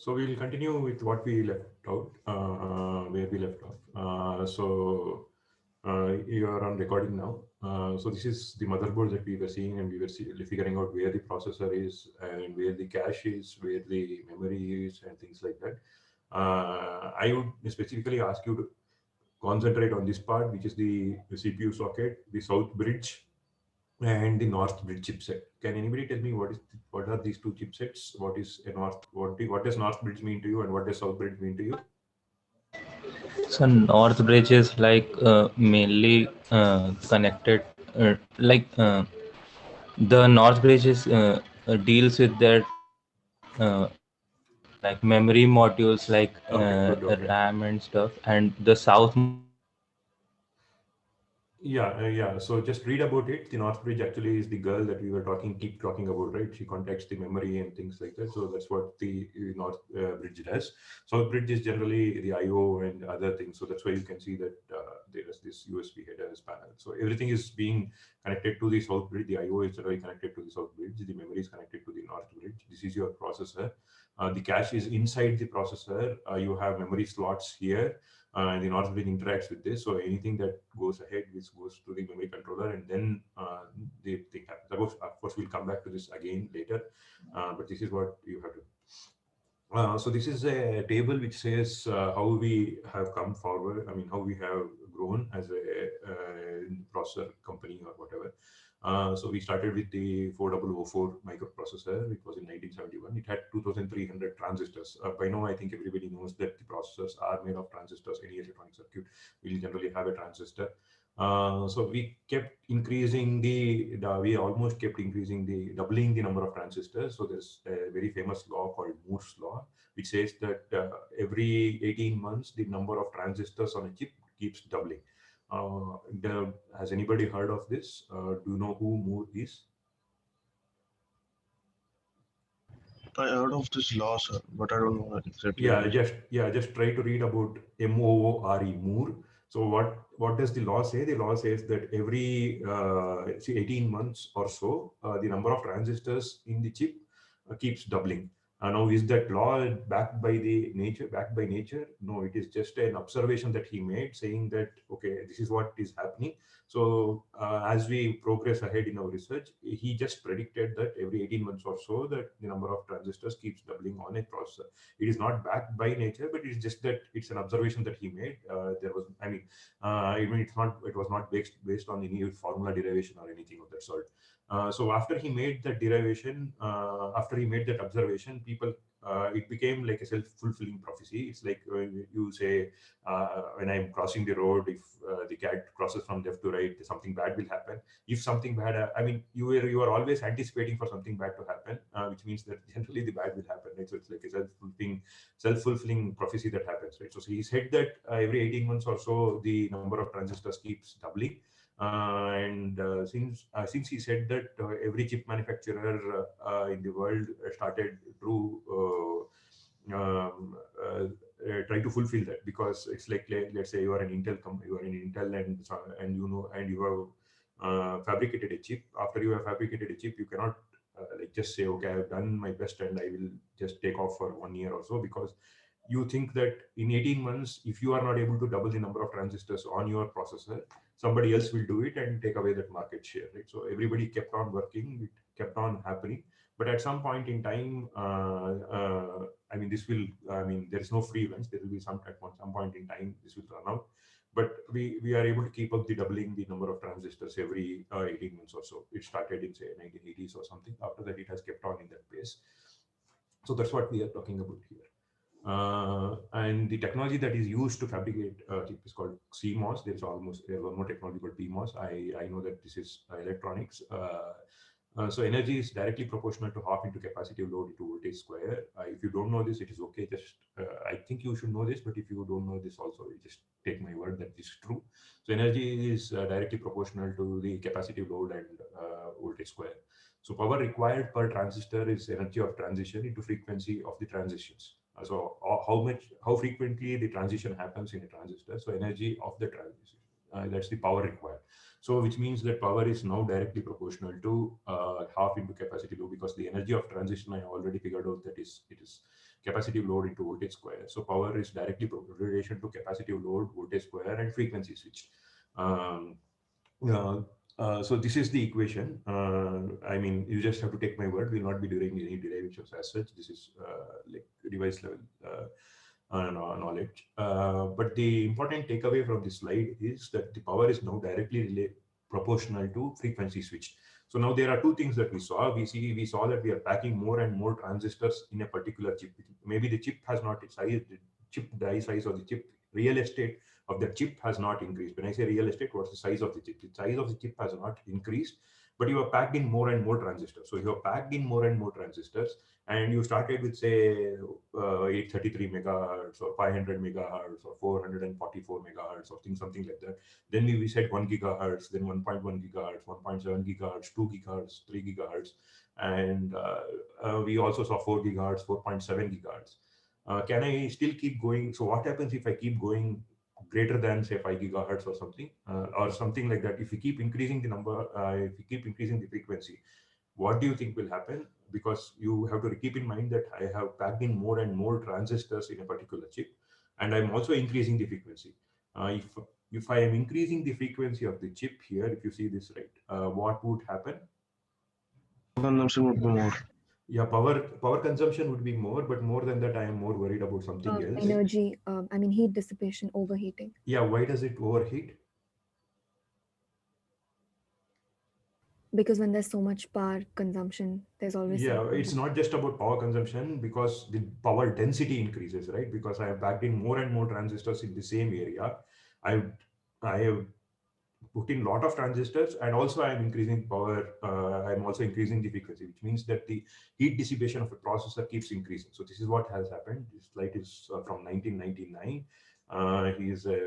So we'll continue with what we left out, where we left off. You are on recording now. So this is the motherboard that we were seeing, and we were figuring out where the processor is and where the cache is, where the memory is, and things like that. I would specifically ask you to concentrate on this part, which is the CPU socket, the south bridge, and the North Bridge chipset. Can anybody tell me what are these two chipsets? What is a North? What does North Bridge mean to you, and what does South Bridge mean to you? So North Bridge is like mainly connected, like the North Bridge is deals with that like memory modules like Okay, good. Okay. RAM and stuff, and the South Yeah. So just read about it. The North Bridge actually is the girl that we were keep talking about, right? She contacts the memory and things like that. So that's what the North Bridge does. South Bridge is generally the I/O and other things. So that's why you can see that there is this USB headers panel. So everything is being connected to the South Bridge. The I/O is generally connected to the South Bridge. The memory is connected to the North Bridge. This is your processor. The cache is inside the processor. You have memory slots here, and the North Bridge interacts with this. So anything that goes ahead, this goes to the memory controller, and then the thing happens. Of course, we'll come back to this again later, but this is what you have to. So this is a table which says how we have come forward. I mean, how we have grown as a processor company or whatever. So we started with the 4004 microprocessor. It was in 1971. It had 2,300 transistors. By now, I think everybody knows that the processors are made of transistors. Any electronic circuit will generally have a transistor. So we kept increasing we almost kept increasing doubling the number of transistors. So there's a very famous law called Moore's law, which says that every 18 months, the number of transistors on a chip keeps doubling. Has anybody heard of this? Do you know who Moore is? I heard of this law, sir, but I don't know exactly Yeah, what is it. just try to read about Moore, Moore. So what does the law say? The law says that every 18 months or so, the number of transistors in the chip keeps doubling. Now, is that law backed by nature? No, it is just an observation that he made, saying that okay, this is what is happening. So as we progress ahead in our research, he just predicted that every 18 months or so, that the number of transistors keeps doubling on a processor. It is not backed by nature, but it's just that it's an observation that he made. There was, I mean, even it was not based on any formula derivation or anything of that sort. So after he made that derivation, after he made that observation, it became like a self-fulfilling prophecy. It's like you say, when I'm crossing the road, if the cat crosses from left to right, something bad will happen. If something bad, I mean, you are always anticipating for something bad to happen, which means that generally the bad will happen. Right? So it's like a self-fulfilling prophecy that happens. Right? So he said that every 18 months or so, the number of transistors keeps doubling. And since he said that every chip manufacturer in the world started to try to fulfill that, because it's like, let's say you are an you are an Intel, and you know, and you have fabricated a chip. After you have fabricated a chip, you cannot like just say, okay, I have done my best and I will just take off for 1 year or so, because you think that in 18 months, if you are not able to double the number of transistors on your processor, somebody else will do it and take away that market share, right? So everybody kept on working, it kept on happening. But at some point in time, I mean, there is no free lunch. There will be some point in time, this will run out. But we are able to keep up the doubling the number of transistors every 18 months or so. It started in, say, 1980s or something. After that, it has kept on in that pace. So that's what we are talking about here. And the technology that is used to fabricate chip is called CMOS. There's one more technology called PMOS. I know that this is electronics. So energy is directly proportional to half into capacitive load into voltage square. If you don't know this, it is okay. Just I think you should know this, but if you don't know this also, you just take my word that this is true. So energy is directly proportional to the capacitive load and voltage square. So power required per transistor is energy of transition into frequency of the transitions. So how frequently the transition happens in a transistor. So energy of the transition, that's the power required. So which means that power is now directly proportional to half into capacity load, because the energy of transition I already figured out that it is capacitive load into voltage square. So power is directly proportional relation to capacitive load, voltage square, and frequency switched. Um, uh, so this is the equation. I mean, you just have to take my word. We'll not be doing any derivations as such. This is like device level knowledge. But the important takeaway from this slide is that the power is now directly proportional to frequency switched. So now there are two things that we saw. We saw that we are packing more and more transistors in a particular chip. Maybe the chip has not size, the chip die size or the chip real estate of the chip has not increased. When I say real estate, what's the size of the chip? The size of the chip has not increased, but you have packed in more and more transistors. So you have packed in more and more transistors, and you started with say 833 megahertz or 500 megahertz or 444 megahertz or something like that. Then we said 1 gigahertz, then 1.1 gigahertz, 1.7 gigahertz, 2 gigahertz, 3 gigahertz, and we also saw 4 gigahertz, 4.7 gigahertz. Can I still keep going? So what happens if I keep going greater than say 5 gigahertz or something like that? If you keep increasing the number, if you keep increasing the frequency, what do you think will happen? Because you have to keep in mind that I have packed in more and more transistors in a particular chip, and I'm also increasing the frequency. If I am increasing the frequency of the chip here, if you see this right, what would happen? Consumption would be more. Yeah, power consumption would be more, but more than that, I am more worried about something else. Energy, I mean heat dissipation, overheating. Yeah, why does it overheat? Because when there's so much power consumption, there's always It's not just about power consumption, because the power density increases, right? Because I have packed in more and more transistors in the same area. I have put in a lot of transistors, and also I am increasing power. I'm also increasing the frequency, which means that the heat dissipation of a processor keeps increasing. So this is what has happened. This slide is from 1999. He is a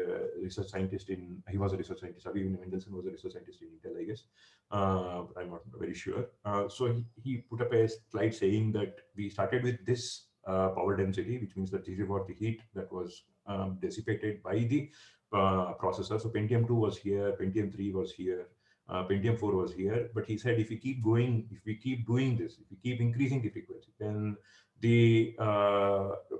research scientist he was a research scientist. Avi Mendelson was a research scientist in Intel, I guess. I'm not very sure. So he put up a slide saying that we started with this power density, which means that this is what the heat that was dissipated by the processor. So Pentium 2 was here, Pentium 3 was here, Pentium 4 was here. But he said if we keep going, if we keep doing this, if we keep increasing the frequency, then the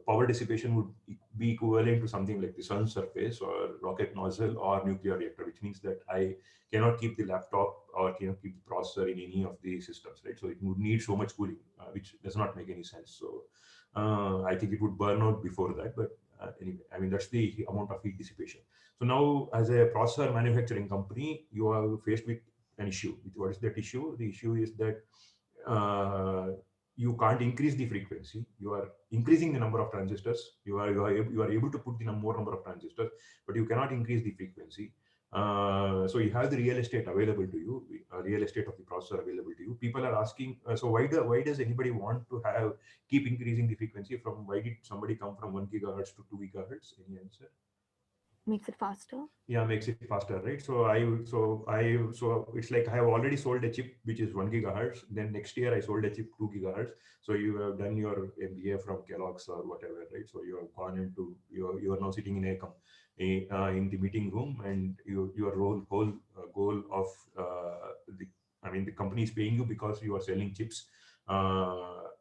power dissipation would be equivalent to something like the sun surface or rocket nozzle or nuclear reactor, which means that I cannot keep the laptop or cannot keep the processor in any of the systems, right? So it would need so much cooling, which does not make any sense. So I think it would burn out before that. But anyway, I mean, that's the amount of heat dissipation. So now, as a processor manufacturing company, you are faced with an issue. What is that issue? The issue is that you can't increase the frequency. You are increasing the number of transistors. You are able to put the more number of transistors, but you cannot increase the frequency. So you have the real estate available to you, real estate of the processor available to you. People are asking, so why does anybody want to keep increasing the frequency? Why did somebody come from 1 gigahertz to 2 gigahertz? Any answer? makes it faster. Yeah, makes it faster, right? So it's like I have already sold a chip which is 1 gigahertz. Then next year I sold a chip 2 gigahertz. So you have done your MBA from Kellogg's or whatever, right? So you have gone into you are now sitting in in the meeting room, and your whole goal of the company is paying you because you are selling chips.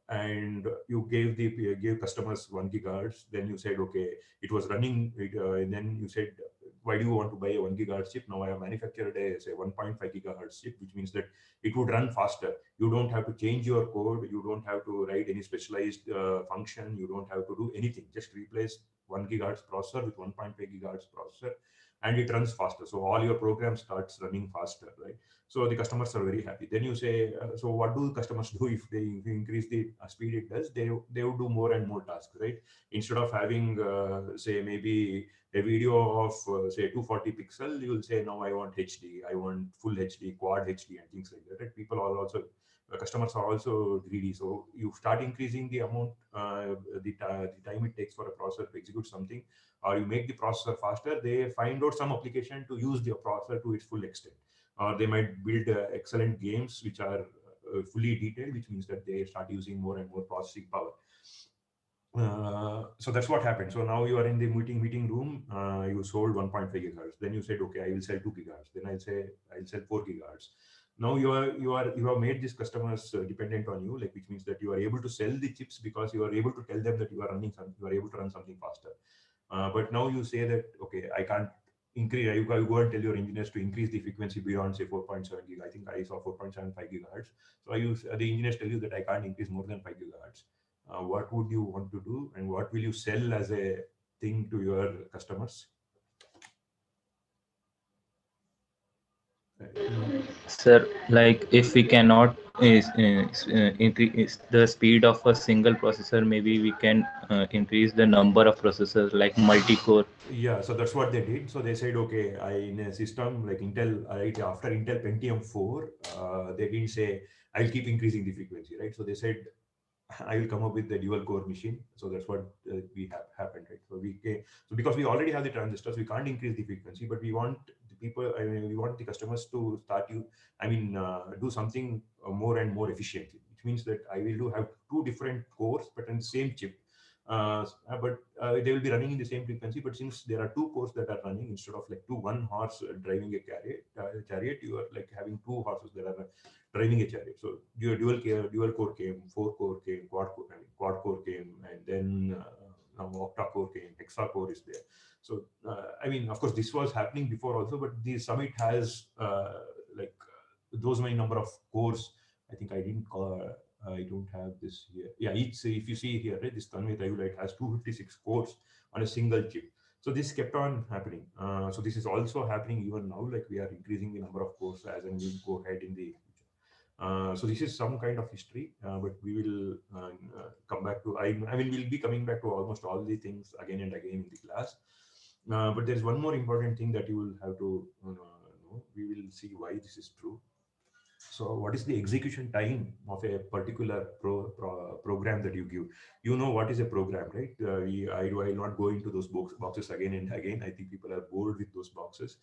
And you gave customers 1 gigahertz. Then you said, okay, it was running. And then you said, why do you want to buy a 1 gigahertz chip? Now I have manufactured a say 1.5 gigahertz chip, which means that it would run faster. You don't have to change your code. You don't have to write any specialized function. You don't have to do anything. Just replace 1 gigahertz processor with 1.5 gigahertz processor, and it runs faster. So all your program starts running faster, right? So the customers are very happy. Then you say, so what do customers do if they increase the speed it does? They would do more and more tasks, right? Instead of having, say, maybe a video of, say, 240 pixel, you will say, no, I want HD, I want full HD, quad HD, and things like that, right? People are also, customers are also greedy. So you start increasing the amount, the time it takes for a processor to execute something, or you make the processor faster. They find out some application to use the processor to its full extent. Or they might build excellent games which are fully detailed, which means that they start using more and more processing power. So that's what happened. So now you are in the meeting room. You sold 1.5 gigahertz. Then you said, okay, I will sell 2 gigahertz. Then I'll sell 4 gigahertz. Now you have made these customers dependent on you, like, which means that you are able to sell the chips because you are able to tell them that you are able to run something faster. But now you say that, okay, I can't increase. You go and tell your engineers to increase the frequency beyond, say, 4.7 gig. I think I saw 4.75 gigahertz. So the engineers tell you that I can't increase more than 5 gigahertz. What would you want to do, and what will you sell as a thing to your customers? Sir, like if we cannot increase the speed of a single processor, maybe we can increase the number of processors like multi-core. Yeah, so that's what they did. So they said, okay, in a system like Intel, right, after Intel Pentium 4, they didn't say, I'll keep increasing the frequency, right? So they said, I will come up with the dual core machine. So that's what we have happened, right? So because we already have the transistors, we can't increase the frequency, but we want the people, I mean, we want the customers to do something more and more efficiently, which means that I will have two different cores, but in the same chip. But they will be running in the same frequency. But since there are two cores that are running, instead of like one horse driving a chariot, you are like having two horses that are driving a chariot. So your dual core came, four core came, quad core came, and then now octa core came, hexa core is there. So I mean, of course, this was happening before also, but the Summit has like those many number of cores. I think I don't have this here. Yeah, if you see here, right, this Tanmay Tayulite has 256 cores on a single chip. So this kept on happening. So this is also happening even now. Like we are increasing the number of cores as and we go ahead in the future. So this is some kind of history, but we will come back to. I mean, we'll be coming back to almost all the things again and again in the class. But there's one more important thing that you will have to know. We will see why this is true. So what is the execution time of a particular program that you give? You know what is a program, right? I will not go into those boxes again and again. I think people are bored with those boxes.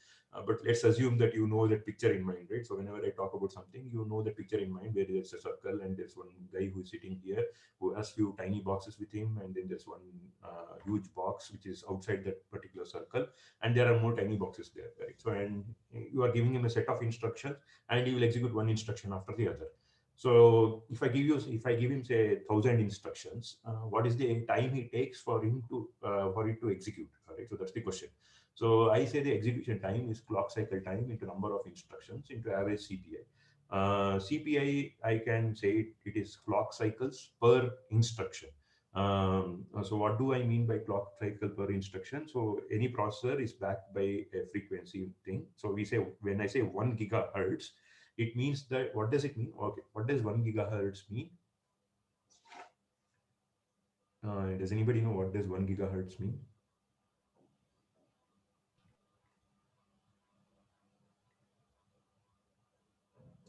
But let's assume that you know that picture in mind, right? So whenever I talk about something, you know the picture in mind, where there's a circle and there's one guy who is sitting here who has few tiny boxes with him, and then there's one huge box which is outside that particular circle, and there are more tiny boxes there, right? So and you are giving him a set of instructions, and he will execute one instruction after the other. So if I give him say 1,000 instructions, what is the time he takes for it to execute? All right, so that's the question. So I say the execution time is clock cycle time into number of instructions into average CPI. CPI, I can say it is clock cycles per instruction. So what do I mean by clock cycle per instruction? So any processor is backed by a frequency thing. So we say, when I say 1 gigahertz, it means that, what does it mean? Okay, what does 1 gigahertz mean? Does anybody know what does 1 gigahertz mean?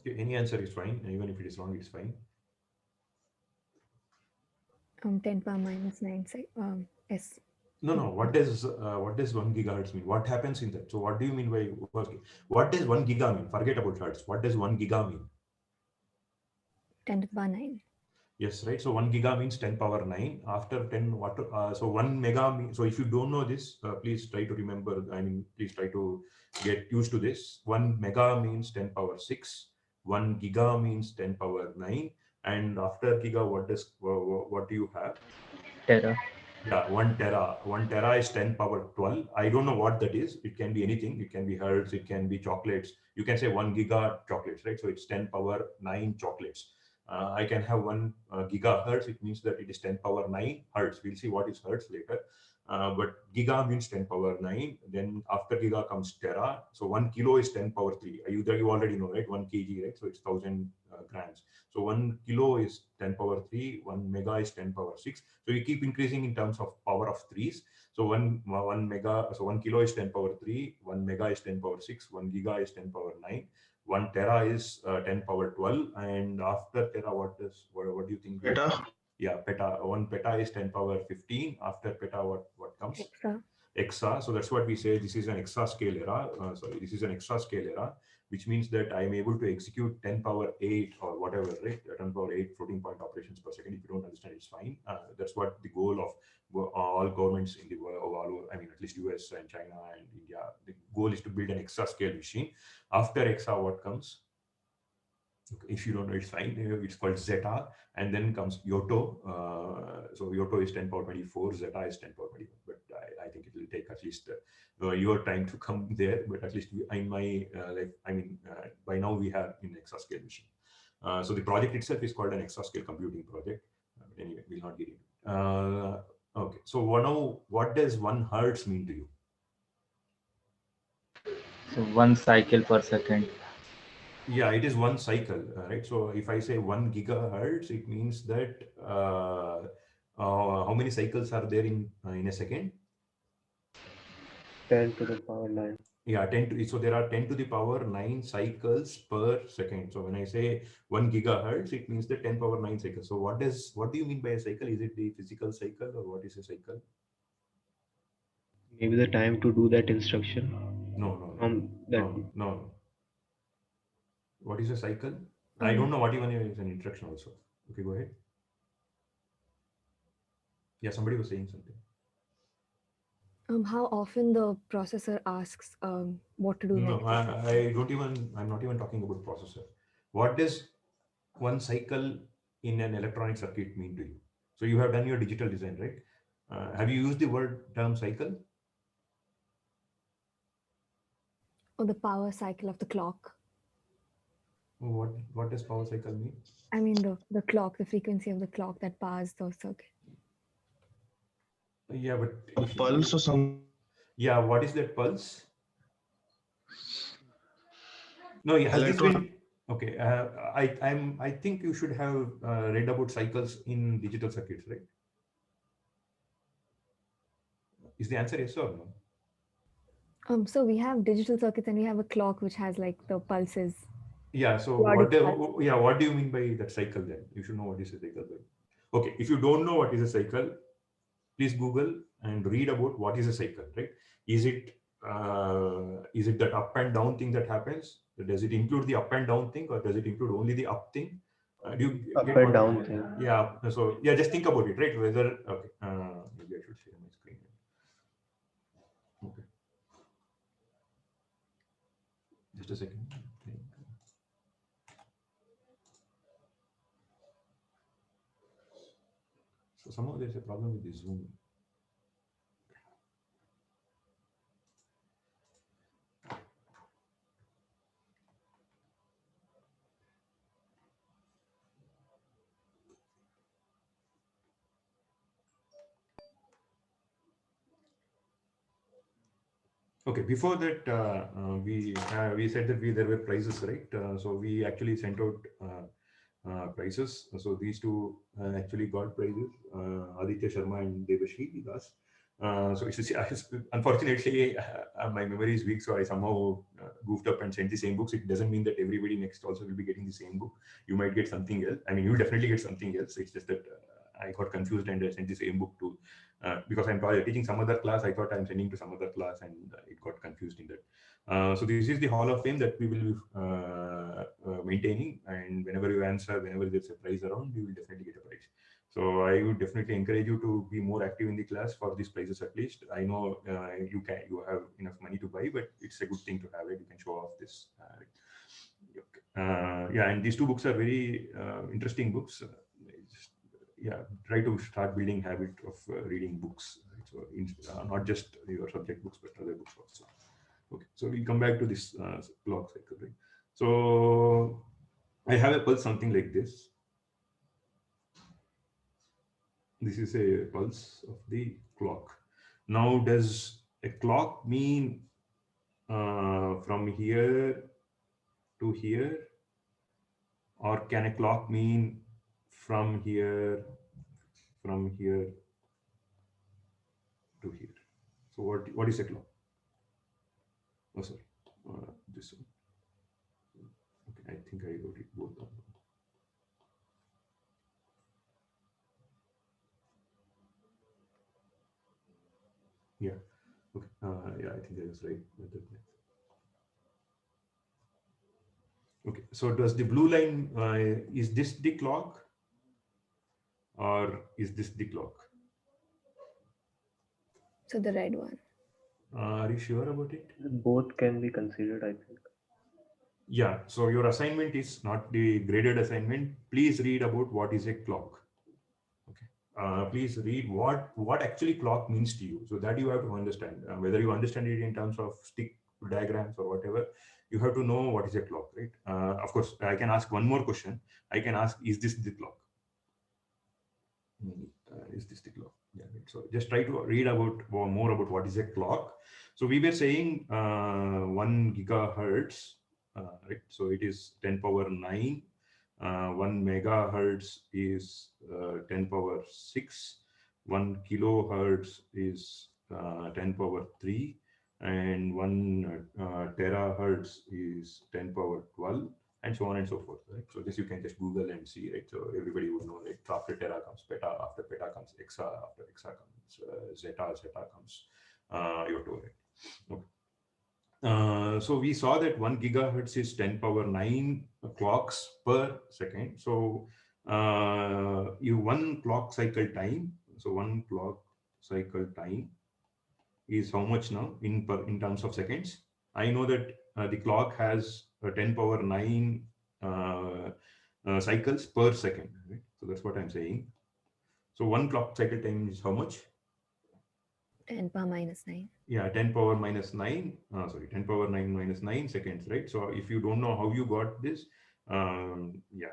Okay, any answer is fine. Even if it is wrong, it's fine. 10 power minus 9 S. No. What does 1 gigahertz mean? What happens in that? So what do you mean by what does 1 giga mean? Forget about hertz. What does 1 giga mean? 10 to the power 9. Yes, right. So 1 giga means 10 power 9. After 10, so 1 mega means, so if you don't know this, please try to remember. I mean, please try to get used to this. 1 mega means 10 power 6. 1 giga means 10 power 9. And after giga, what do you have? Tera. Yeah, 1 tera. 1 tera is 10 power 12. I don't know what that is. It can be anything. It can be hertz. It can be chocolates. You can say 1 giga chocolates, right? So it's 10 power 9 chocolates. I can have 1 gigahertz. It means that it is 10 power 9 hertz. We'll see what is hertz later. But giga means 10 power 9. Then after giga comes tera. So 1 kilo is 10 power 3. You already know, right? 1 kg, right? So it's 1000 grams. So 1 kilo is 10 power 3. 1 mega is 10 power 6. So you keep increasing in terms of power of threes. So 1 kilo is 10 power 3. 1 mega is 10 power 6. 1 giga is 10 power 9. 1 tera is 10 power 12. And after tera, what do you think? Peta? Yeah, peta. 1 peta is 10 power 15. After peta, what comes? Hexa. Hexa. So that's what we say. This is an exascale era. This is an exascale era, which means that I am able to execute 10 power 8 or whatever, right? 10 power 8 floating point operations per second. If you don't understand, it's fine. That's what the goal of all governments in the world, I mean, at least US and China and India, the goal is to build an exascale machine. After Hexa, what comes? Okay, if you don't know, it's fine. It's called zeta, and then comes yoto. So yoto is 10 power 24, zeta is 10 power 21. But I think it will take at least your time to come there. But at least in my by now we have in exascale machine. So the project itself is called an exascale computing project. Anyway, we'll not get into it. Okay, so now what does 1 hertz mean to you? So 1 cycle per second. Yeah, it is 1 cycle, right? So if I say 1 gigahertz, it means that how many cycles are there in a second? 10 to the power 9. Yeah, 10 to, so there are 10 to the power 9 cycles per second. So when I say 1 gigahertz, it means the 10 power 9 cycles. So what do you mean by a cycle? Is it the physical cycle, or what is a cycle? Maybe the time to do that instruction. No. That No. What is a cycle? I don't know what even is an instruction also. Okay, go ahead. Yeah, somebody was saying something. How often the processor asks what to do No, next? I'm not even talking about processor. What does 1 cycle in an electronic circuit mean to you? So you have done your digital design, right? Have you used the term cycle? Or the power cycle of the clock? What does power cycle mean? I mean the clock, the frequency of the clock that powers the circuit. Yeah, but A pulse or some. yeah, what is that pulse? No, has this Electron. been okay? I think you should have read about cycles in digital circuits, right? Is the answer yes or no? So we have digital circuits and we have a clock which has like the pulses. Yeah. So Periodic pulses. what do you mean by that cycle then? You should know what is a cycle then. Okay, if you don't know what is a cycle, please Google and read about what is a cycle, right? Is it that up and down thing that happens? Does it include the up and down thing, or does it include only the up thing? Do you up get and what? down thing. Yeah. So yeah, just think about it, right? Whether okay, maybe I should share my screen. Okay, just a second. So somehow there's a problem with the Zoom. Okay, before that, we said that there were prizes, right? So we actually sent out prizes. So these two actually got prizes, Aditya Sharma and Devashri Das. So unfortunately, my memory is weak, so I somehow goofed up and sent the same books. It doesn't mean that everybody next also will be getting the same book. You might get something else. I mean, you definitely get something else. It's just that I got confused and I sent the same book to because I'm teaching some other class. I thought I'm sending to some other class, and it got confused in that. So this is the Hall of Fame that we will be maintaining, and whenever you answer, whenever there's a prize around, you will definitely get a prize. So I would definitely encourage you to be more active in the class for these prizes at least. I know you have enough money to buy, but it's a good thing to have it. You can show off this. Yeah, and these two books are very interesting books. Try to start building habit of reading books. Right? So not just your subject books, but other books also. Okay, so we'll come back to this clock cycle, right? So I have a pulse something like this. This is a pulse of the clock. Now, does a clock mean from here to here, or can a clock mean from here to here? So what is a clock? Oh, sorry, this one. Okay, I think I wrote it both down. Yeah. Okay. Yeah, I think I was right. Okay. So does the blue line is this the clock, or is this the clock? So the red one. Are you sure about it? Both can be considered, I think. Yeah, so your assignment is not the graded assignment. Please read about what is a clock. Okay. Please read what actually clock means to you. So that you have to understand. Whether you understand it in terms of stick diagrams or whatever, you have to know what is a clock, right? Of course, I can ask one more question. I can ask, is this the clock? Is this the clock? Yeah, right. So just try to read about more about what is a clock. So we were saying 1 gigahertz, right? So it is 10 power 9. 1 megahertz is 10 power 6. 1 kilohertz is 10 power 3. And 1 terahertz is 10 power 12, and so on and so forth, right? So this you can just Google and see, right? So everybody would know, right? After tera comes peta, after peta comes exa, after exa comes zeta, zeta comes yoto, right? Okay. So we saw that 1 gigahertz is 10 power 9 clocks per second. So you one clock cycle time. So one clock cycle time is how much now in terms of seconds? I know that the clock has 10 power 9 cycles per second, right? So that's what I'm saying. So one clock cycle time is how much? 10 power minus 9. Yeah, 10 power minus 9. Sorry, 10 power 9 minus 9 seconds, right? So if you don't know how you got this, yeah,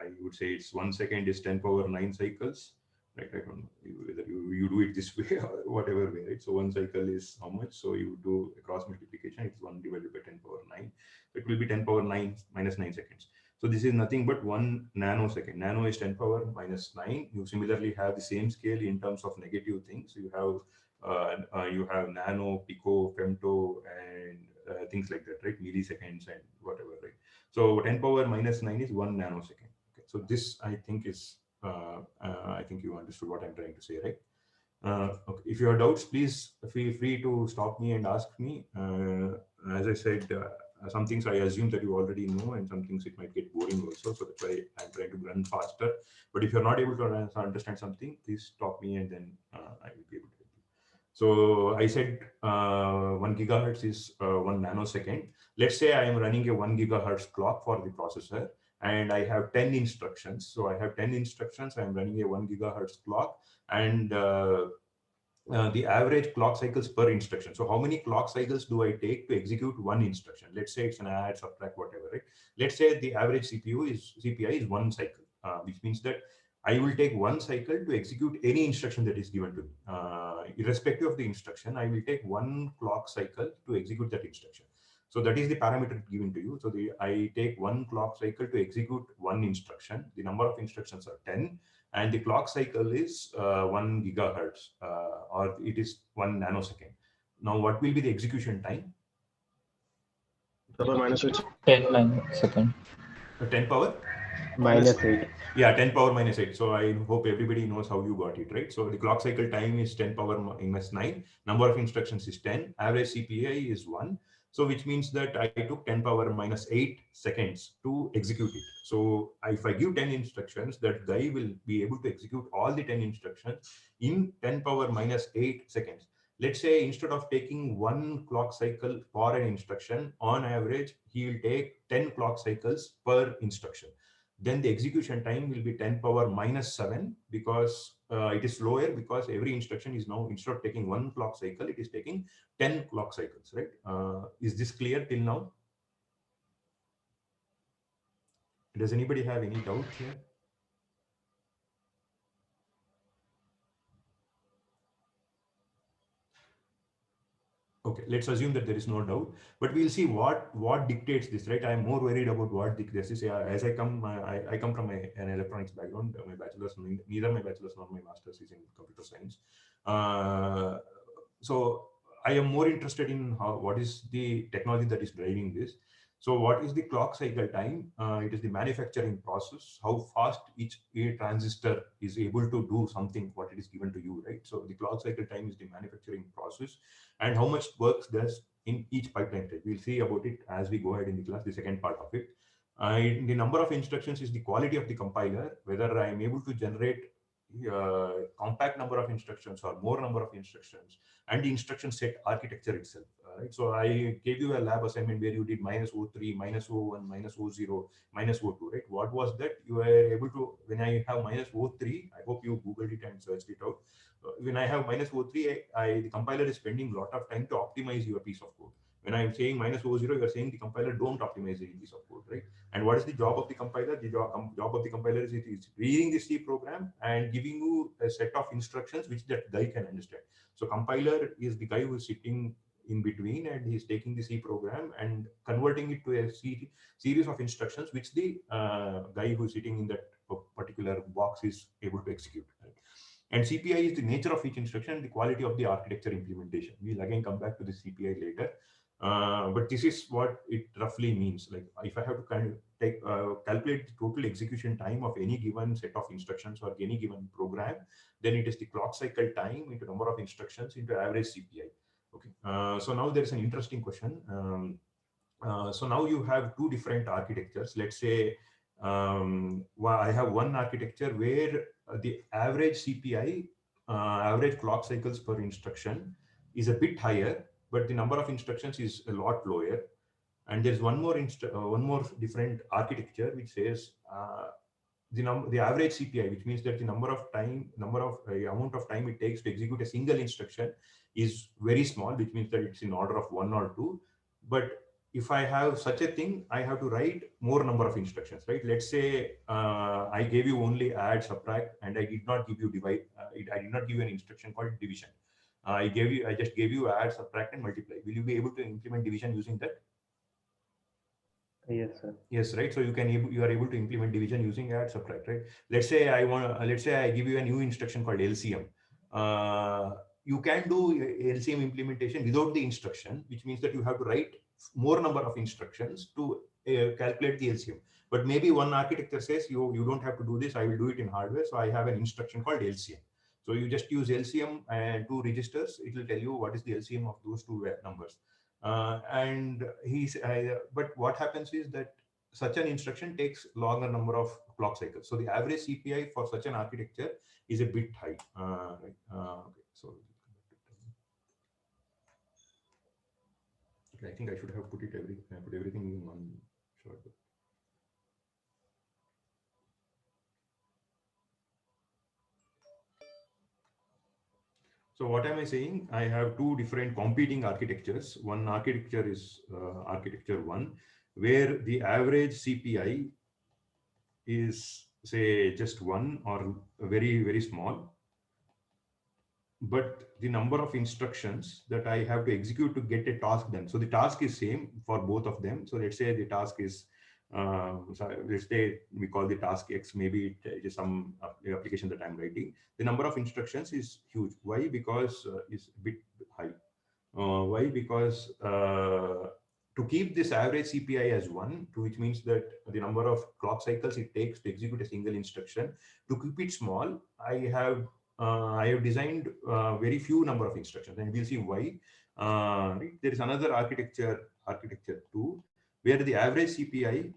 I would say it's 1 second is 10 power 9 cycles. Right, I don't know whether you do it this way or whatever way, right? So one cycle is how much? So you do a cross multiplication, it's 1 divided by 10 power 9. So it will be 10 power 9 minus 9 seconds. So this is nothing but 1 nanosecond. Nano is 10 power minus 9. You similarly have the same scale in terms of negative things. You have nano, pico, femto, and things like that, right? Milliseconds and whatever, right? So 10 power minus 9 is 1 nanosecond. Okay. So this I think is I think you understood what I'm trying to say, right? Okay. If you have doubts, please feel free to stop me and ask me. As I said, some things I assume that you already know, and some things it might get boring also. So that's why I'm trying to run faster. But if you're not able to understand something, please stop me, and then I will be able to help you. So I said 1 gigahertz is 1 nanosecond. Let's say I am running a 1 gigahertz clock for the processor, and I have 10 instructions. So I have 10 instructions. I'm running a 1 gigahertz clock, and the average clock cycles per instruction. So how many clock cycles do I take to execute one instruction? Let's say it's an add, subtract, whatever, right? Let's say the average CPI is 1 cycle, which means that I will take 1 cycle to execute any instruction that is given to me. Irrespective of the instruction, I will take 1 clock cycle to execute that instruction. So that is the parameter given to you. So I take 1 clock cycle to execute one instruction. The number of instructions are 10, and the clock cycle is 1 gigahertz, or it is 1 nanosecond. Now, what will be the execution time? Power minus 8. 10 nanosecond. 10 power? Minus 8. Yeah, 10 power minus 8. So I hope everybody knows how you got it, right? So the clock cycle time is 10 power minus 9. Number of instructions is 10. Average CPI is 1. So which means that I took 10 power minus 8 seconds to execute it. So if I give 10 instructions, that guy will be able to execute all the 10 instructions in 10 power minus 8 seconds. Let's say instead of taking 1 clock cycle for an instruction, on average, he will take 10 clock cycles per instruction. Then the execution time will be 10 power minus 7, because it is lower, because every instruction is now, instead of taking 1 clock cycle, it is taking 10 clock cycles, right? Is this clear till now? Does anybody have any doubt here? Okay, let's assume that there is no doubt, but we'll see what dictates this, right? I'm more worried about what dictates this. As I come from an electronics background. My bachelor's, neither my bachelor's nor my master's is in computer science. So I am more interested in what is the technology that is driving this. So what is the clock cycle time? It is the manufacturing process, how fast each transistor is able to do something, what it is given to you, right? So the clock cycle time is the manufacturing process, and how much work does in each pipeline stage. We'll see about it as we go ahead in the class, the second part of it. The number of instructions is the quality of the compiler, whether I am able to generate compact number of instructions or more number of instructions, and the instruction set architecture itself. Right? So I gave you a lab assignment where you did -O3, -O1, -O0, -O2. Right? What was that? You were able to, when I have -O3, I hope you Googled it and searched it out. When I have -O3, the compiler is spending a lot of time to optimize your piece of code. When I'm saying -O0, you're saying the compiler don't optimize the piece of code, right? And what is the job of the compiler? The job of the compiler is it is reading the C program and giving you a set of instructions which that guy can understand. So compiler is the guy who is sitting in between, and he's taking the C program and converting it to a series of instructions which the guy who is sitting in that particular box is able to execute. Right? And CPI is the nature of each instruction, the quality of the architecture implementation. We'll again come back to the CPI later. But this is what it roughly means. Like if I have to kind of calculate the total execution time of any given set of instructions or any given program, then it is the clock cycle time into number of instructions into average CPI. Okay. So now there is an interesting question. So now you have two different architectures. Let's say well, I have one architecture where the average CPI, average clock cycles per instruction, is a bit higher, but the number of instructions is a lot lower. And there's one more different architecture which says the average CPI, which means that the amount of time it takes to execute a single instruction is very small, which means that it's in order of 1 or 2. But if I have such a thing, I have to write more number of instructions, right? Let's say I gave you only add, subtract, and I did not give you divide. I did not give you an instruction called division. I just gave you add, subtract, and multiply. Will you be able to implement division using that? Yes, sir. Yes, right. So you are able to implement division using add, subtract, right? Let's say I give you a new instruction called LCM. You can do LCM implementation without the instruction, which means that you have to write more number of instructions to calculate the LCM. But maybe one architecture says you don't have to do this. I will do it in hardware. So I have an instruction called LCM. So you just use LCM and 2 registers. It will tell you what is the LCM of those 2 numbers. But what happens is that such an instruction takes longer number of clock cycles. So the average CPI for such an architecture is a bit high. Okay, so okay, I think I should have put everything in one shot. So what am I saying? I have 2 different competing architectures. One architecture is architecture 1, where the average CPI is say just 1 or very, very small. But the number of instructions that I have to execute to get a task done. So the task is same for both of them. So let's say the task is let's say we call the task X, maybe it is some application that I'm writing. The number of instructions is huge. Why? Because it's a bit high. Why? Because to keep this average CPI as 1, which means that the number of clock cycles it takes to execute a single instruction, to keep it small, I have designed very few number of instructions, and we'll see why. There is another architecture 2, where the average CPI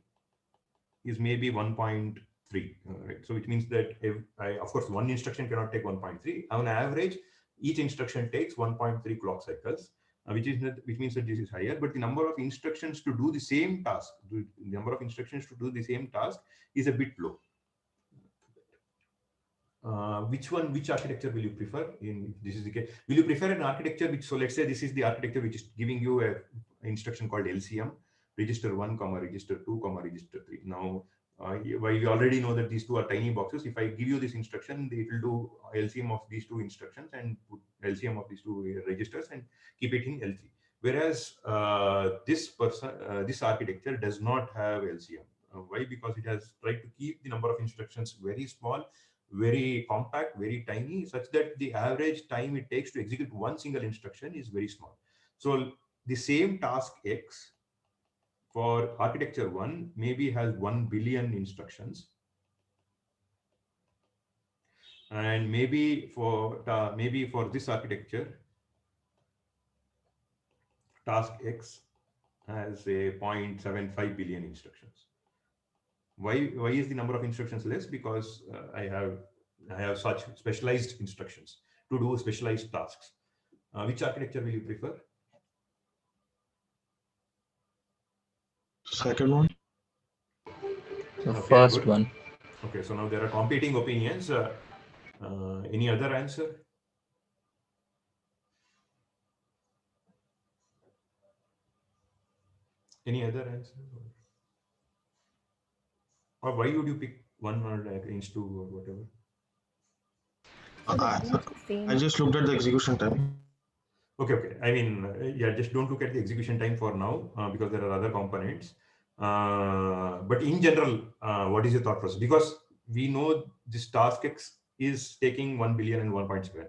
is maybe 1.3, right? So it means that of course, one instruction cannot take 1.3. On average, each instruction takes 1.3 clock cycles, which means that this is higher. But the number of instructions to do the same task, is a bit low. Which architecture will you prefer? This is the case. Will you prefer an architecture which, so let's say this is the architecture which is giving you an instruction called LCM, register 1, register 2, register 3. Now, while you already know that these 2 are tiny boxes, if I give you this instruction, it will do LCM of these 2 instructions and put LCM of these 2 registers and keep it in L3. Whereas this architecture does not have LCM. Why? Because it has tried to keep the number of instructions very small, very compact, very tiny, such that the average time it takes to execute one single instruction is very small. So the same task X for architecture 1 maybe has 1 billion instructions, and maybe for this architecture, task X has a 0.75 billion instructions. Why is the number of instructions less? Because I have I have such specialized instructions to do specialized tasks. Which architecture will you prefer? Second one. So Okay, first good. one. Okay, so now there are competing opinions. Any other answer? Any other answer? Or why would you pick one or against two or whatever? So they're I, almost the I same. just looked at the execution time. Okay. I mean, yeah, just don't look at the execution time for now because there are other components. But in general, what is your thought process? Because we know this task X is taking 1 billion and 1.7,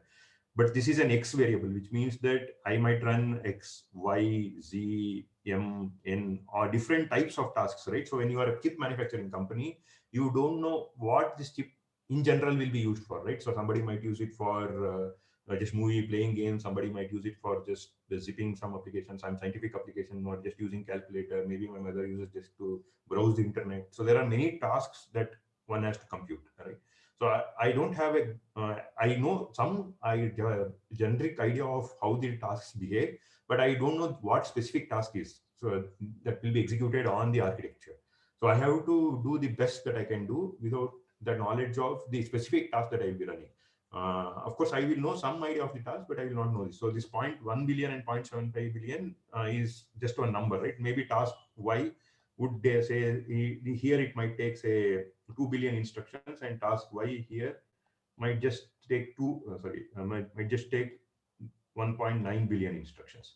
but this is an X variable, which means that I might run X, Y, Z, M, N, or different types of tasks, right? So when you are a chip manufacturing company, you don't know what this chip in general will be used for, right? So somebody might use it for just movie playing games, somebody might use it for just zipping some applications, some scientific application, or just using calculator. Maybe my mother uses just to browse the internet. So there are many tasks that one has to compute, right? So I don't have I know some generic idea of how the tasks behave, but I don't know what specific task is, so that will be executed on the architecture. So I have to do the best that I can do without the knowledge of the specific task that I will be running. Of course, I will know some idea of the task, but I will not know this. So this 0.1 billion and 0.75 billion is just one number, right? Maybe task Y would they say here it might take say 2 billion instructions, and task Y here might just take might just take 1.9 billion instructions,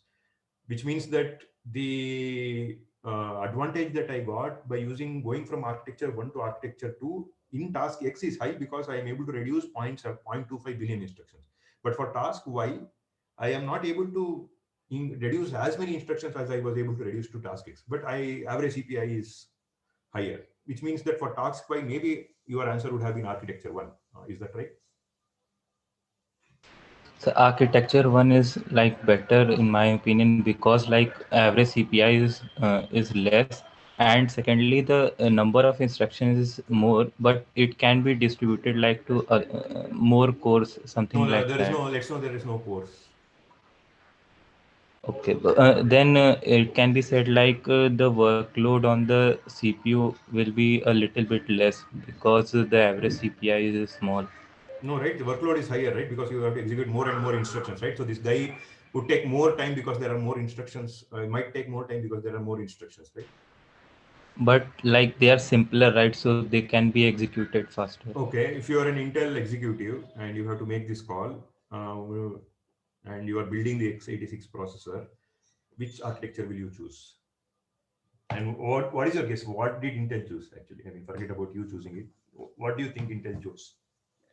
which means that the advantage that I got by going from architecture 1 to architecture 2 in task X is high because I am able to reduce 0.25 billion instructions. But for task Y, I am not able to reduce as many instructions as I was able to reduce to task X. But average CPI is higher, which means that for task Y, maybe your answer would have been architecture 1. Is that right? So architecture one is like better in my opinion because like average CPI is less, and secondly the number of instructions is more, but it can be distributed like to more cores, something No, like there is that. no. Let's know there is no course. Okay, then it can be said like the workload on the CPU will be a little bit less because the average CPI is small. No, right? The workload is higher, right? Because you have to execute more and more instructions, right? So this guy would take more time because there are more instructions. It might take more time because there are more instructions, right? But like they are simpler, right? So they can be executed faster. Okay, if you are an Intel executive and you have to make this call, and you are building the x86 processor, which architecture will you choose? And what is your guess? What did Intel choose actually? I mean, forget about you choosing it. What do you think Intel chose?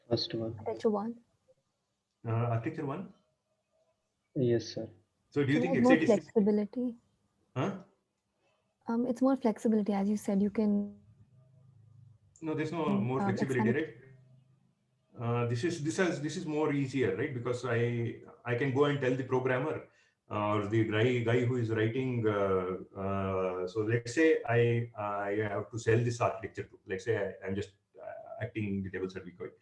First one. Architecture 1. Architecture 1. Yes, sir. So do you It think has more x86? flexibility. Huh? It's more flexibility, as you said. You can No, there's no more expand flexibility, it. right? This is more easier, right? Because I can go and tell the programmer or the guy who is writing. So let's say I have to sell this architecture to. Let's say I'm just acting the devil's advocate.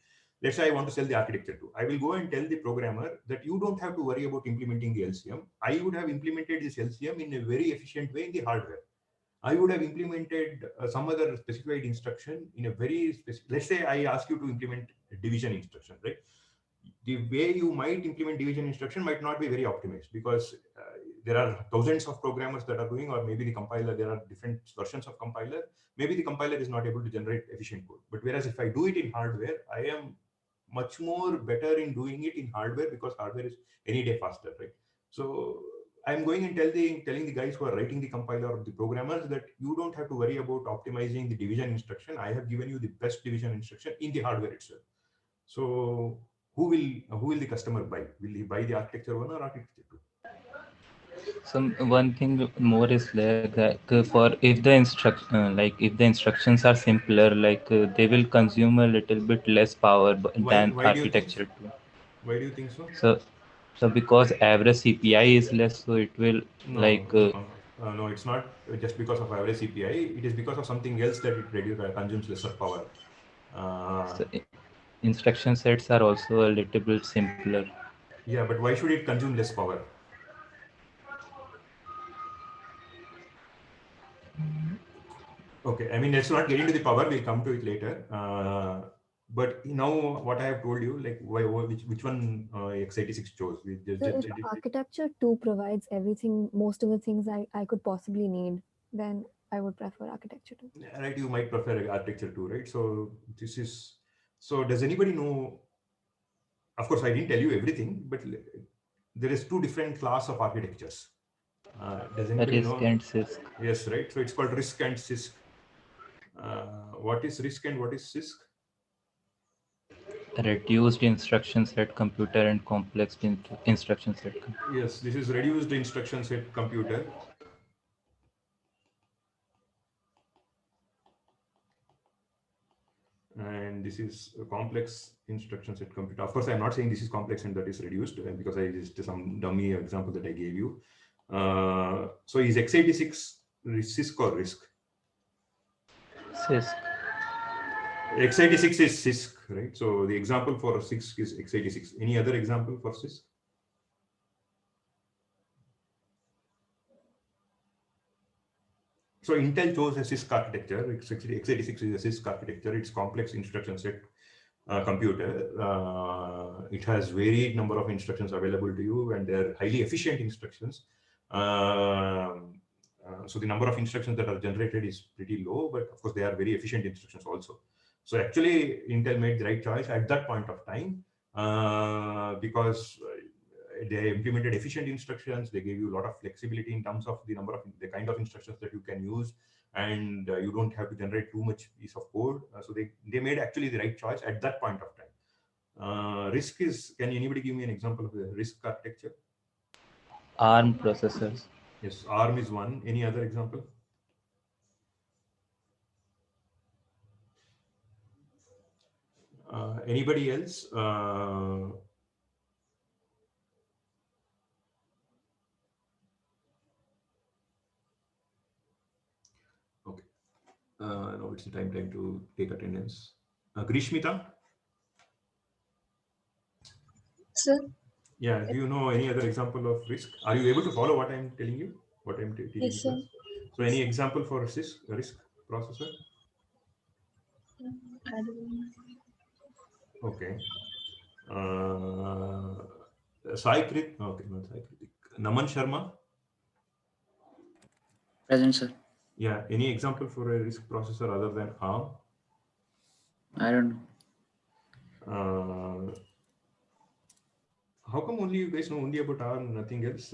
Let's say I want to sell the architecture to. I will go and tell the programmer that you don't have to worry about implementing the LCM. I would have implemented this LCM in a very efficient way in the hardware. I would have implemented some other specified instruction in a very specific. Let's say I ask you to implement a division instruction, right? The way you might implement division instruction might not be very optimized because there are thousands of programmers that are doing, or maybe the compiler, there are different versions of compiler. Maybe the compiler is not able to generate efficient code. But whereas if I do it in hardware, I am much more better in doing it in hardware because hardware is any day faster, right? So I'm going and telling the guys who are writing the compiler or the programmers that you don't have to worry about optimizing the division instruction. I have given you the best division instruction in the hardware itself. So who will the customer buy? Will he buy the architecture 1 or architecture 2? Some one thing more is like for if the instructions are simpler, like they will consume a little bit less power than Why do you think so? architecture 2. Why do you think so? So because average CPI is less, so it will No, like no, it's not just because of average CPI. It is because of something else that it consumes lesser power. Uh, so instruction sets are also a little bit simpler. Yeah, but why should it consume less power? Okay, I mean, let's not get into the power. We'll come to it later. But now, what I have told you, like, which one x86 chose? We So if the architecture 2 provides everything, most of the things I could possibly need, then I would prefer architecture 2. right, you might prefer architecture 2, right? So this is. So does anybody know? Of course, I didn't tell you everything, but there is 2 different class of architectures. Does anybody RISC know? and CISC. Yes, right. So it's called RISC and CISC. What is RISC and what is CISC? Reduced instruction set computer and complex instruction set. Yes, this is reduced instruction set computer. And this is a complex instruction set computer. Of course, I'm not saying this is complex and that is reduced because I just some dummy example that I gave you. So is x86 CISC or RISC? CISC. x86 is CISC, right? So the example for CISC is x86. Any other example for CISC? So Intel chose a CISC architecture. x86 is a CISC architecture. It's complex instruction set computer. It has varied number of instructions available to you, and they're highly efficient instructions. So the number of instructions that are generated is pretty low, but of course they are very efficient instructions also. So actually, Intel made the right choice at that point of time because they implemented efficient instructions. They gave you a lot of flexibility in terms of the number of the kind of instructions that you can use, and you don't have to generate too much piece of code. So they made actually the right choice at that point of time. RISC is, can anybody give me an example of the RISC architecture? ARM processors. Yes, ARM is one. Any other example? Anybody else? Okay. Now it's the time to take attendance. Grishmita? Sir, Yeah, do you know any other example of RISC? Are you able to follow what I'm telling you? What I'm teaching yes, you? sir. So any example for RISC processor? I don't know. Okay. Sai Krit, okay, not Sai Kritik. Naman Sharma? Present, sir. Yeah, any example for a RISC processor other than ARM? I don't know. How come only you guys know only about ARM, nothing else?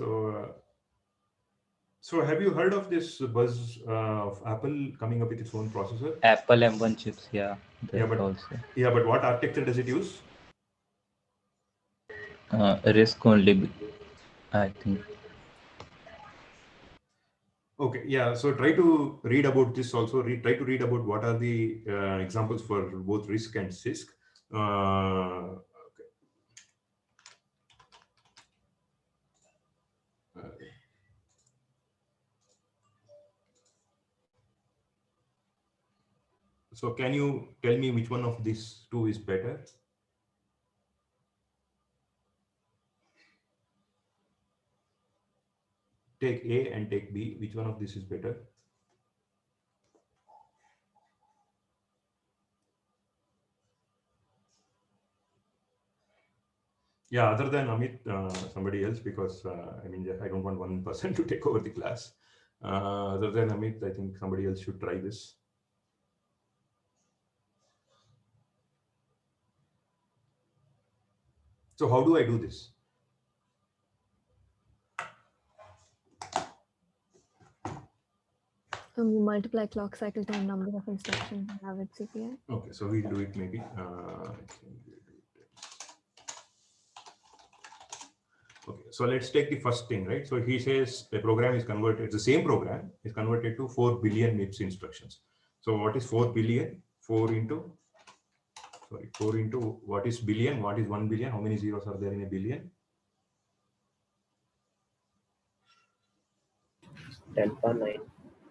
So have you heard of this buzz of Apple coming up with its own processor? Apple M1 chips, yeah. Yeah, but what architecture does it use? RISC only, I think. Okay, yeah. So try to read about this also. Try to read about what are the examples for both RISC and CISC. So can you tell me which one of these two is better? Take A and take B. Which one of this is better? Yeah, other than Amit, somebody else, because I mean, I don't want one person to take over the class. Other than Amit, I think somebody else should try this. So how do I do this? You multiply clock cycle time number of instructions and have it CPI. Okay, so we'll do it maybe. Okay, so let's take the first thing, right? So he says the program is converted, the same program is converted to 4 billion MIPS instructions. So what is 4 billion? 4 into what is billion? What is 1 billion? How many zeros are there in a billion? 10 power 9.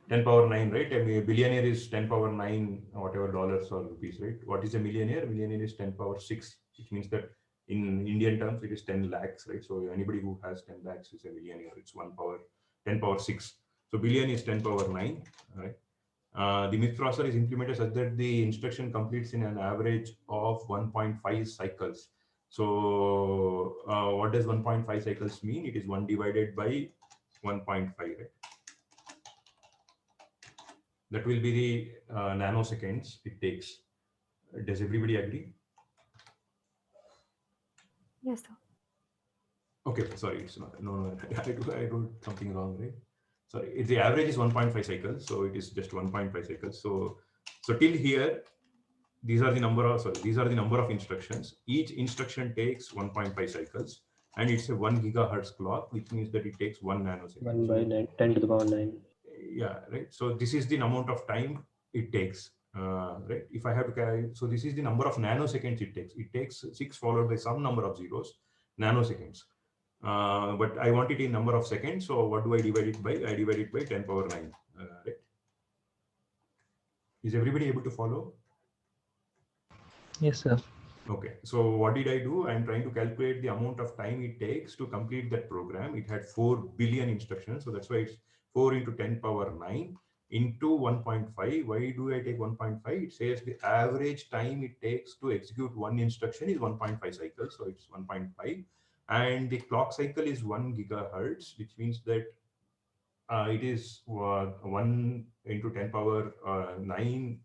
10 power 9, right? I mean, a billionaire is 10 power 9, whatever dollars or rupees, right? What is a millionaire? Millionaire is 10 power 6, which means that in Indian terms, it is 10 lakhs, right? So anybody who has 10 lakhs is a millionaire. It's 10 power 6. So billion is 10 power 9, right? The MIPS processor is implemented such that the instruction completes in an average of 1.5 cycles. So what does 1.5 cycles mean? It is 1 divided by 1.5, right? That will be the nanoseconds it takes. Does everybody agree? Yes, sir. Okay, sorry, it's not. No, I wrote something wrong, right? Sorry, the average is 1.5 cycles, so it is just 1.5 cycles. So till here, these are the number of instructions. Each instruction takes 1.5 cycles, and it's a 1 gigahertz clock, which means that it takes 1 nanosecond. 1 by 9, 10 to the power 9. Yeah, right. So this is the amount of time it takes, right? If I have to carry, so this is the number of nanoseconds it takes. It takes 6 followed by some number of zeros, nanoseconds. But I want it in number of seconds. So what do I divide it by? I divide it by 10 power 9, right? Is everybody able to follow? Yes, sir. Okay, so what did I do? I'm trying to calculate the amount of time it takes to complete that program. It had 4 billion instructions. So that's why it's 4 into 10 power 9 into 1.5. Why do I take 1.5? It says the average time it takes to execute one instruction is 1.5 cycles. So it's 1.5. And the clock cycle is 1 gigahertz, which means that it is 1 into 10 power 9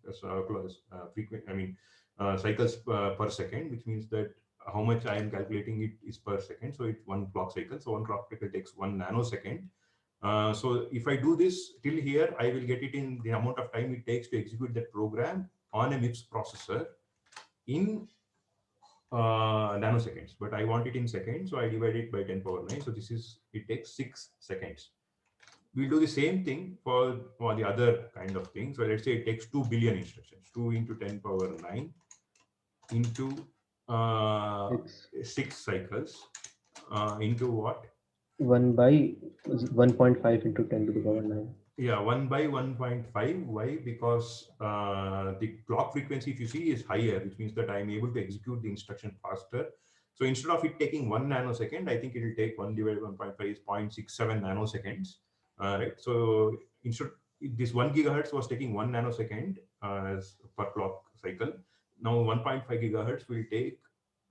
cycles per second, which means that how much I am calculating it is per second. So it's 1 clock cycle. So 1 clock cycle takes 1 nanosecond. So if I do this till here, I will get it in the amount of time it takes to execute that program on a MIPS processor in nanoseconds. But I want it in seconds, so I divide it by 10 power 9. So it takes 6 seconds. We'll do the same thing for the other kind of thing. So let's say it takes 2 billion instructions. 2 into 10 power 9 into 6 cycles into what? 1 by 1.5 into 10 to the power 9. Yeah, 1 by 1.5. Why? Because the clock frequency, if you see, is higher, which means that I'm able to execute the instruction faster. So instead of it taking 1 nanosecond, I think it will take 1 divided by 1.5 is 0.67 nanoseconds. Right. So instead, this 1 gigahertz was taking 1 nanosecond as per clock cycle. Now 1.5 gigahertz will take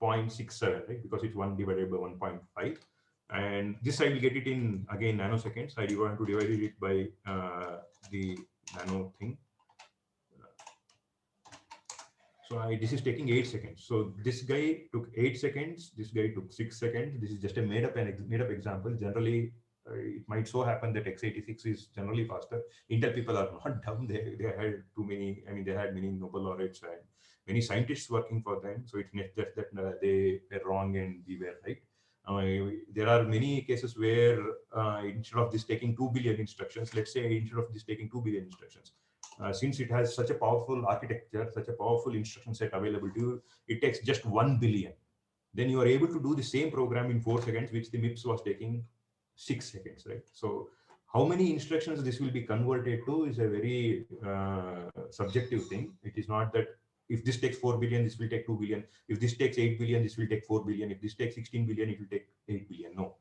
0.67, right? Because it's 1 divided by 1.5. And this I will get it in, again, nanoseconds. I want to divide it by the nano thing. So this is taking 8 seconds. So this guy took 8 seconds. This guy took 6 seconds. This is just a made up example. Generally, it might so happen that x86 is generally faster. Intel people are not dumb. They had too many. I mean, they had many Nobel laureates and many scientists working for them. So it's not just that they were wrong and we were right. There are many cases where instead of this taking 2 billion instructions, let's say instead of this taking 2 billion instructions, since it has such a powerful architecture, such a powerful instruction set available to you, it takes just 1 billion. Then you are able to do the same program in 4 seconds, which the MIPS was taking 6 seconds, right? So how many instructions this will be converted to is a very subjective thing. It is not that if this takes 4 billion, this will take 2 billion. If this takes 8 billion, this will take 4 billion. If this takes 16 billion, it will take 8 billion. No.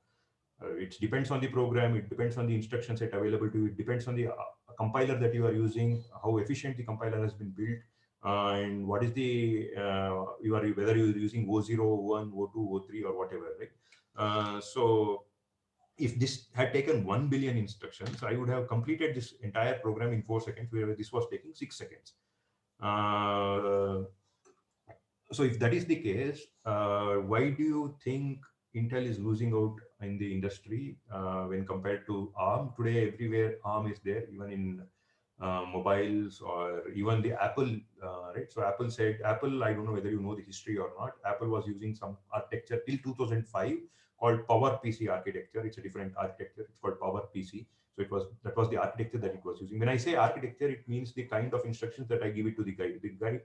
It depends on the program. It depends on the instruction set available to you. It depends on the compiler that you are using, how efficient the compiler has been built, and what is the whether you are using O0, O1, O2, O3, or whatever, right? So if this had taken 1 billion instructions, I would have completed this entire program in 4 seconds, where this was taking 6 seconds. So if that is the case, why do you think Intel is losing out in the industry when compared to ARM? Today, everywhere ARM is there, even in mobiles or even the Apple, right? So Apple, I don't know whether you know the history or not. Apple was using some architecture till 2005 called PowerPC architecture. It's a different architecture. It's called PowerPC. So that was the architecture that it was using. When I say architecture, it means the kind of instructions that I give it to the guy.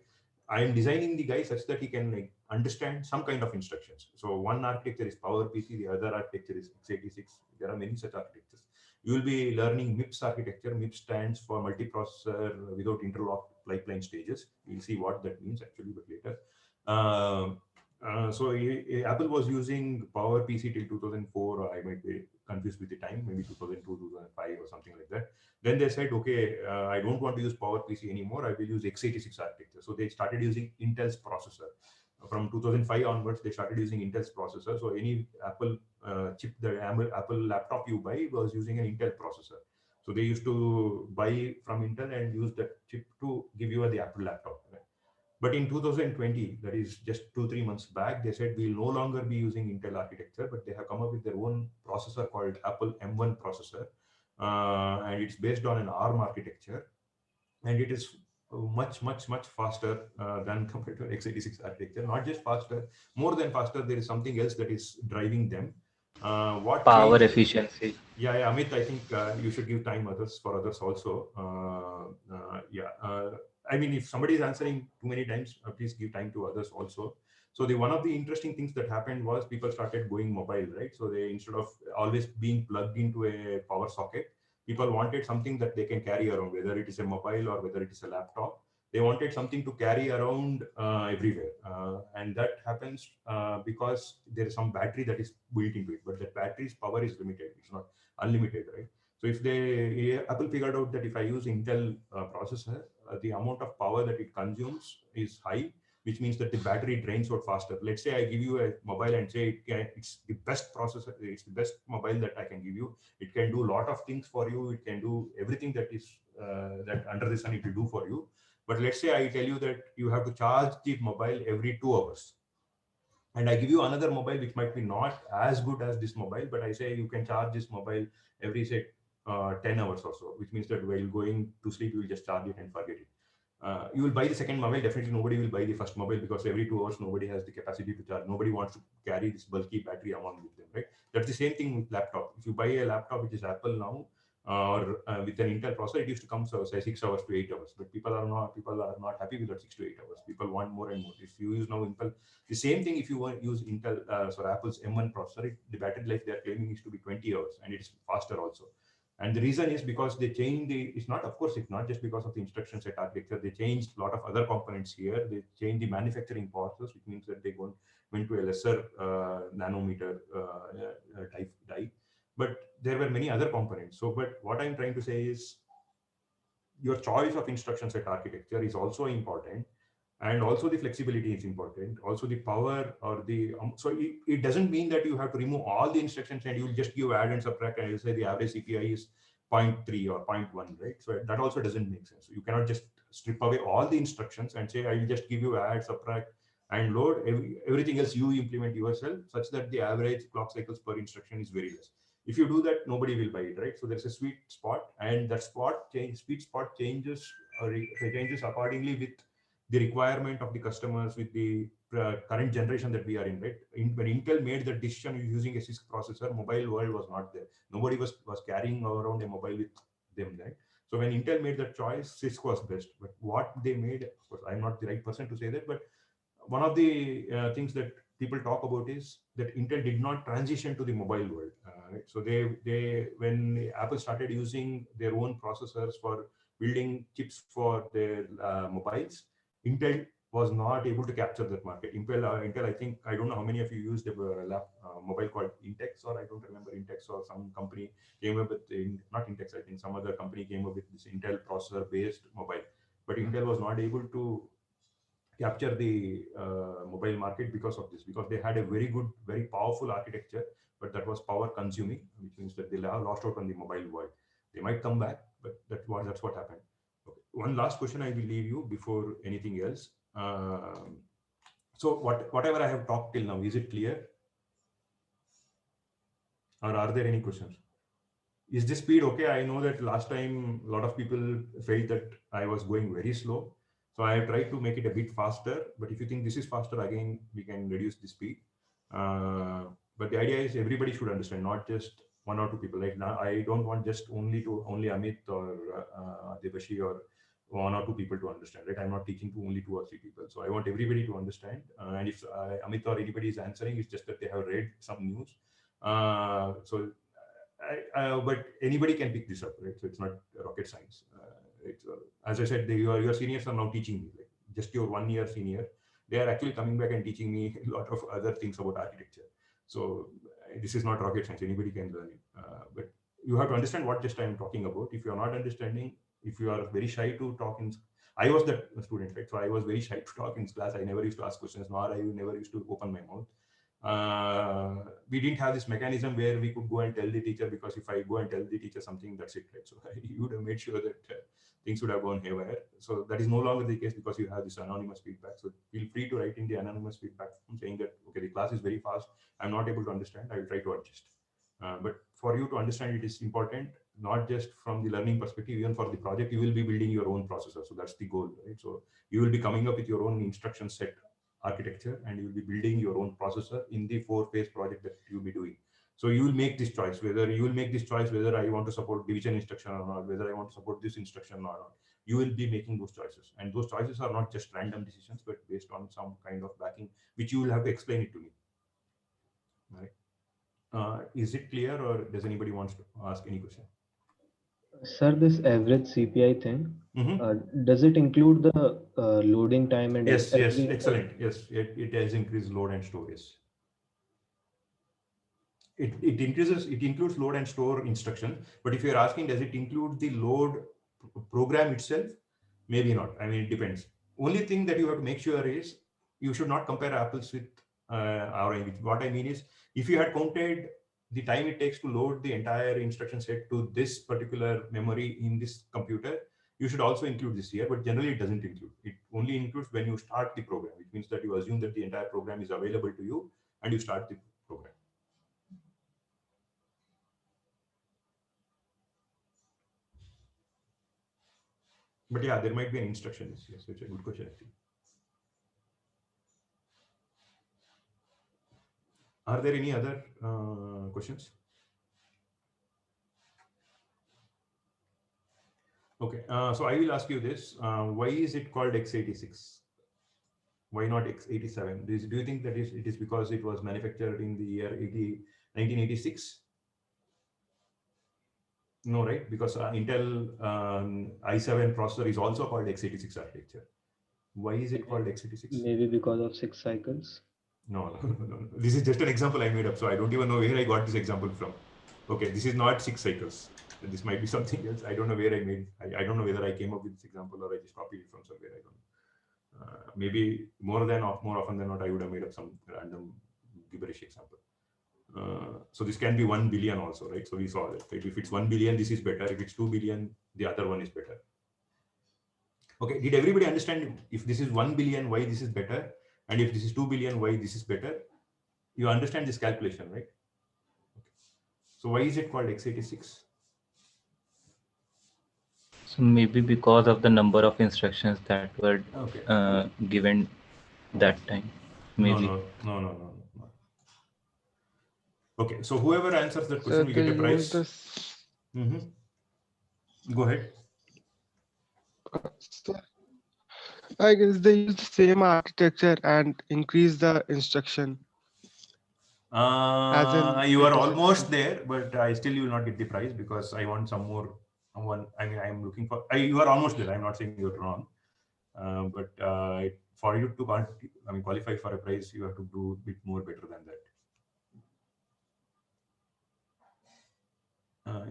I am designing the guy such that he can understand some kind of instructions. So one architecture is PowerPC, the other architecture is x86. There are many such architectures. you will be learning MIPS architecture. MIPS stands for multiprocessor without interlock pipeline stages. We'll see what that means actually, but later. So Apple was using PowerPC till 2004. I might be confused with the time, maybe 2002, 2005 or something like that. Then they said, okay, I don't want to use PowerPC anymore. I will use x86 architecture. So they started using Intel's processor. From 2005 onwards, they started using Intel's processor. So any Apple chip, the Apple laptop you buy was using an Intel processor. So they used to buy from Intel and use that chip to give you the Apple laptop. Right? But in 2020, that is just 2-3 months back, they said we'll no longer be using Intel architecture, but they have come up with their own processor called Apple M1 processor. And it's based on an ARM architecture. And it is much faster than compared to x86 architecture. Not just faster, more than faster, there is something else that is driving them. What Power changed? efficiency. Yeah, Amit, I think you should give time for others also. I mean, if somebody is answering too many times, please give time to others also. So one of the interesting things that happened was people started going mobile, right? So they, instead of always being plugged into a power socket, people wanted something that they can carry around, whether it is a mobile or whether it is a laptop. They wanted something to carry around everywhere. And that happens because there is some battery that is built into it, but the battery's power is limited. It's not unlimited, right? So if Apple figured out that if I use Intel processor, the amount of power that it consumes is high, which means that the battery drains out faster. Let's say I give you a mobile and say it's the best processor, it's the best mobile that I can give you. It can do a lot of things for you. It can do everything that is that under the sun it will do for you. But let's say I tell you that you have to charge the mobile every 2 hours. And I give you another mobile which might be not as good as this mobile, but I say you can charge this mobile every, say, 10 hours or so, which means that while going to sleep, you will just charge it and forget it. You will buy the second mobile. Definitely nobody will buy the first mobile because every 2 hours, nobody has the capacity to charge. Nobody wants to carry this bulky battery along with them, right? That's the same thing with laptop. If you buy a laptop, which is Apple now, or with an Intel processor, it used to come, so say 6 hours to 8 hours, but people are not happy with that 6 to 8 hours. People want more and more. If you use now Intel, the same thing, if you use Intel, Apple's M1 processor, the battery life they are claiming is to be 20 hours, and it is faster also. And the reason is because they changed it's not just because of the instruction set architecture. They changed a lot of other components here. They changed the manufacturing process, which means that they went to a lesser nanometer die. But there were many other components. So, but what I'm trying to say is your choice of instruction set architecture is also important. And also the flexibility is important. Also the power or the, so it doesn't mean that you have to remove all the instructions and you'll just give add and subtract and you'll say the average CPI is 0.3 or 0.1, right? So that also doesn't make sense. So you cannot just strip away all the instructions and say, I will just give you add, subtract and load. Everything else you implement yourself such that the average clock cycles per instruction is very less. If you do that, nobody will buy it, right? So there's a sweet spot, and that sweet spot changes accordingly with the requirement of the customers, with the current generation that we are in, right? When Intel made the decision using a CISC processor, mobile world was not there. Nobody was carrying around a mobile with them, right? So when Intel made that choice, CISC was best. But what they made, of course, I'm not the right person to say that, but one of the things that people talk about is that Intel did not transition to the mobile world. Right? So when Apple started using their own processors for building chips for their mobiles, Intel was not able to capture that market. Intel, I think, I don't know how many of you used a mobile called Intex, or I don't remember Intex, or some company came up with, not Intex, I think some other company came up with this Intel processor based mobile. But Intel was not able to capture the mobile market because of this, because they had a very good, very powerful architecture, but that was power consuming, which means that they lost out on the mobile world. They might come back, but that's what happened. Okay. One last question I will leave you before anything else. So whatever I have talked till now, is it clear? Or are there any questions? Is this speed okay? I know that last time a lot of people felt that I was going very slow. So I have tried to make it a bit faster, but if you think this is faster, again, we can reduce the speed. But the idea is everybody should understand, not just one or two people. Like now, I don't want just only Amit or Debashi or one or two people to understand, right? I'm not teaching to only 2 or 3 people. So I want everybody to understand. And if Amit or anybody is answering, it's just that they have read some news. So but anybody can pick this up, right? So it's not rocket science. As I said, your seniors are now teaching me, like just your 1 year senior. They are actually coming back and teaching me a lot of other things about architecture. So this is not rocket science. Anybody can learn it. But you have to understand what just I'm talking about. If you are not understanding, if you are very shy to talk in, I was that student, right? So I was very shy to talk in class. I never used to ask questions, nor I never used to open my mouth. We didn't have this mechanism where we could go and tell the teacher, because if I go and tell the teacher something, that's it, right? So you would have made sure that things would have gone haywire. So that is no longer the case because you have this anonymous feedback. So feel free to write in the anonymous feedback saying that, okay, the class is very fast. I'm not able to understand. I will try to adjust. But for you to understand, it is important, not just from the learning perspective, even for the project, you will be building your own processor. So that's the goal, right? So you will be coming up with your own instruction set architecture, and you will be building your own processor in the 4-phase project that you'll be doing. So you will make this choice, whether I want to support division instruction or not, whether I want to support this instruction or not. You will be making those choices. And those choices are not just random decisions, but based on some kind of backing, which you will have to explain it to me. Right? Is it clear, or does anybody want to ask any question? Sir, this average CPI thing, does it include the loading time and Yes, excellent. Yes, it has increased load and store. Yes. It includes load and store instruction. But if you're asking, does it include the load program itself? Maybe not. I mean, it depends. Only thing that you have to make sure is you should not compare apples with oranges. What I mean is, if you had counted the time it takes to load the entire instruction set to this particular memory in this computer, you should also include this here, but generally it doesn't include. It only includes when you start the program, which means that you assume that the entire program is available to you and you start the program. But yeah, there might be an instruction. Yes, it's a good question actually. Are there any other questions? Okay, so I will ask you this. Why is it called x86? Why not x87? Do you think that it is because it was manufactured in the year 1986? No, right? Because Intel i7 processor is also called x86 architecture. Why is it called x86? Maybe because of 6 cycles. No. This is just an example I made up, so I don't even know where I got this example from. Okay, this is not 6 cycles. This might be something else. I don't know where I don't know whether I came up with this example or I just copied it from somewhere. I don't know. Maybe more often than not, I would have made up some random gibberish example. So this can be 1 billion also, right? So we saw that if it's 1 billion, this is better. If it's 2 billion, the other one is better. Okay, did everybody understand if this is 1 billion, why this is better? And if this is 2 billion, why this is better? You understand this calculation, right? Okay. So why is it called x86? So maybe because of the number of instructions that were given that time. Maybe. No. Okay, so whoever answers that question will get a prize. Go ahead. I guess they use the same architecture and increase the instruction. You are almost there, but I still will not get the prize because I want some more. I'm looking for. You are almost there. I'm not saying you're wrong, but for you to qualify for a prize, you have to do a bit more better than that.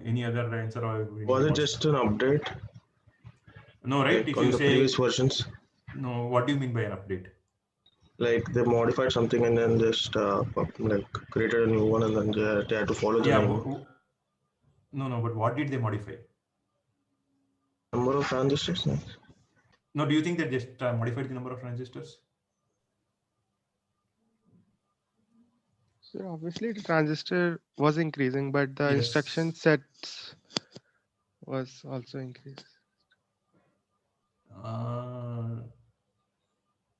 Any other answer? Or was it just an update? No, right? Like if on you the say previous versions. No, what do you mean by an update? Like they modified something and then just like created a new one and then they had to follow the name. No, but what did they modify? Number of transistors? No, do you think they just modified the number of transistors? So obviously the transistor was increasing, but the instruction sets was also increased.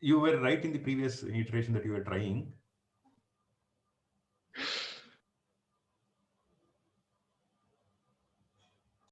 You were right in the previous iteration that you were trying.